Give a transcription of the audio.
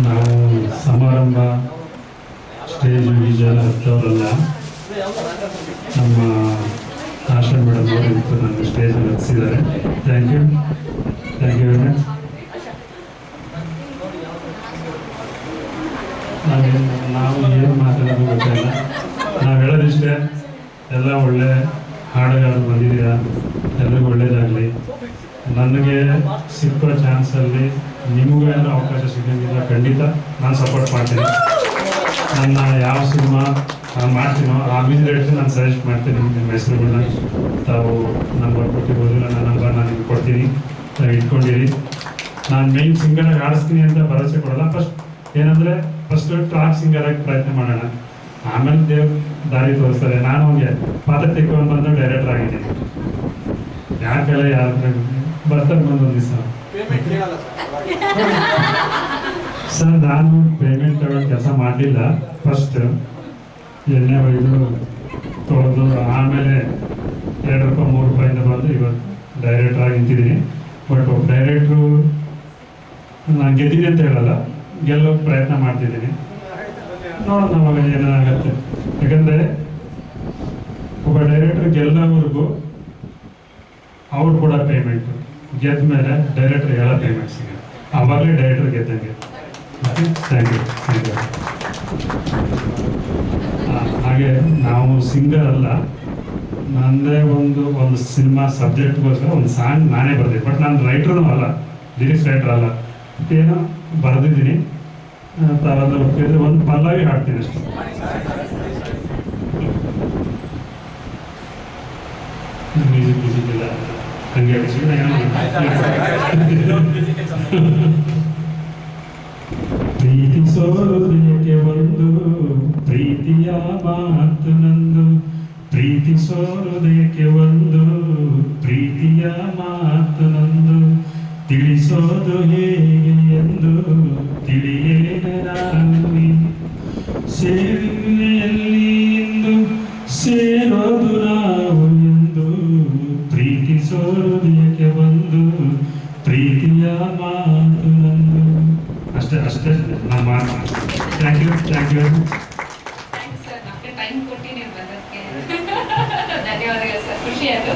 ನಾವು ಸಮಾರಂಭ ಸ್ಟೇಜ್ ವಿಜಯ ಹತ್ತವರಲ್ಲ, ನಮ್ಮ ಆಶಾ ಮೇಡಮ್ ಅವರು ನನ್ನ ಸ್ಟೇಜಲ್ಲಿ ಹತ್ತಿಸಿದ್ದಾರೆ. Thank you very much. ನಾವು ಏನು ಮಾತಾಡೋದು ಗೊತ್ತಿಲ್ಲ. ನಾವು ಹೇಳೋದಿಷ್ಟೇ, ಎಲ್ಲ ಒಳ್ಳೆ ಹಾಡುಗಾರರು ಬಂದಿದ್ದೀರಾ, ಎಲ್ರಿಗೂ ಒಳ್ಳೇದಾಗಲಿ. ನನಗೆ ಸಿಕ್ಕೋ ಚಾನ್ಸಲ್ಲಿ ನಿಮಗೂ ಏನಾದರೂ ಅವಕಾಶ ಸಿಗೋಂಗಿಲ್ಲ, ಖಂಡಿತ ನಾನು ಸಪೋರ್ಟ್ ಮಾಡ್ತೀನಿ. ನನ್ನ ಯಾವ ಸಿನಿಮಾ ನಾನು ಮಾಡ್ತೀನೋ ಆ ಮ್ಯೂಸಿಕ್ ನಾನು ಸಜೆಸ್ಟ್ ಮಾಡ್ತೀನಿ. ನಿಮ್ಮ ಹೆಸರುಗಳನ್ನ ತಾವು ನಂಬರ್ ಕೊಟ್ಟಿರ್ಬೋದು, ನನ್ನ ನಂಬರ್ ನಾನು ನಿಮ್ಗೆ ಕೊಡ್ತೀನಿ, ತಾವು ಇಟ್ಕೊಂಡಿರಿ. ನಾನು ಮೇನ್ ಸಿಂಗರಾಗಿ ಆಡಿಸ್ತೀನಿ ಅಂತ ಭರವಸೆ ಕೊಡೋಲ್ಲ. ಏನಂದರೆ ಫಸ್ಟು ಟ್ರಾಕ್ ಸಿಂಗರಾಗಿ ಪ್ರಯತ್ನ ಮಾಡೋಣ, ಆಮೇಲೆ ದೇವ್ರು ದಾರಿ ತೋರಿಸ್ತಾರೆ. ನಾನು ಅವ್ರಿಗೆ ಪಾತ್ರ ತೆಕ್ಕೊಂಡು ಬಂದು ಡೈರೆಕ್ಟರ್ ಆಗಿದ್ದೀನಿ. ಯಾಕೆಲ್ಲ ಯಾರು ಬರ್ತಾರೆ ಬಂದೊಂದು ದಿವಸ ಸರ್, ನಾನು ಪೇಮೆಂಟ್ ತಗೊಳ್ಳೋ ಕೆಲಸ ಮಾಡಲಿಲ್ಲ. ಫಸ್ಟ್ ಎಣ್ಣೆ ಒಯ್ದು ತೊಳೆದು ಆಮೇಲೆ 2 ರೂಪಾಯಿ 3 ರೂಪಾಯಿಂದ ಬಂದು ಇವತ್ತು ಡೈರೆಕ್ಟರ್ ಆಗಿ ನಿಂತಿದ್ದೀನಿ. ಬಟ್ ಒಬ್ಬ ಡೈರೆಕ್ಟ್ರು ನಾನು ಗೆದ್ದೀನಿ ಅಂತ ಹೇಳಲ್ಲ, ಗೆಲ್ಲೋ ಪ್ರಯತ್ನ ಮಾಡ್ತಿದ್ದೀನಿ. ನೋಡೋಣ ಅವಾಗ ಏನಾಗುತ್ತೆ. ಯಾಕಂದರೆ ಒಬ್ಬ ಡೈರೆಕ್ಟ್ರ್ ಗೆಲ್ಲೋವರೆಗೂ ಅವ್ರು ಕೂಡ ಪೇಮೆಂಟು, ಗೆದ್ದ ಮೇಲೆ ಡೈರೆಕ್ಟ್ರ್ ಎಲ್ಲ ಪೇಮೆಂಟ್ ಸಿಗುತ್ತೆ, ಆವಾಗಲೇ ಡೈರೆಕ್ಟ್ರ್ ಗೆದ್ದಂಗೆ. Thank you. ಹಾಗೆ ನಾವು ಸಿಂಗರ್ ಅಲ್ಲ, ನನ್ನದೇ ಒಂದು ಸಿನಿಮಾ ಸಬ್ಜೆಕ್ಟ್ಗೋಸ್ಕರ ಒಂದು ಸಾಂಗ್ ನಾನೇ ಬರ್ತೀನಿ. ಬಟ್ ನಾನು ರೈಟ್ರೂ ಅಲ್ಲ, ಲಿರಿಕ್ಸ್ ರೈಟ್ರ್ ಅಲ್ಲ, ಏನೋ ಬರೆದಿದ್ದೀನಿ. ತಾವೆಲ್ಲ ಒಪ್ಪಿದ್ರೆ ಒಂದು ಪಲ್ಲವಿ ಹಾಡ್ತೀನಿ ಅಷ್ಟೇ. ಮ್ಯೂಸಿಕ್ ಇಲ್ಲ ಹಂಗೆ ಪ್ರೀತಿಸೋದಕ್ಕೆ ಒಂದು ಪ್ರೀತಿಯ ಮಾತು ನಂದು, ಪ್ರೀತಿಸೋದಕ್ಕೆ ಒಂದು ಪ್ರೀತಿಯ ಮಾತು ನಂದು, ತಿಳಿಸೋದು ಹೇಗೆ ಎಂದು ತಿಳಿಯೇನೆ ನಾನು. ಸೇರಿಯಲ್ಲಿ ಎಂದು ಸೇರೋದು ನಾವು ಎಂದು, ಪ್ರೀತಿಸೋದಕ್ಕೆ ಒಂದು ಪ್ರೀತಿಯ ಮಾತು ನಂದು. ಅಷ್ಟೇ ನಮ್ಮ ಮಾತು. Thank you. ಥ್ಯಾಂಕ್ಸ್ ಸರ್, ನಮಗೆ ಟೈಮ್ ಕೊಟ್ಟು ನೀವು ಬಂದಕ್ಕೆ ಧನ್ಯವಾದಗಳು ಸರ್, ಖುಷಿ ಆಯಿತು.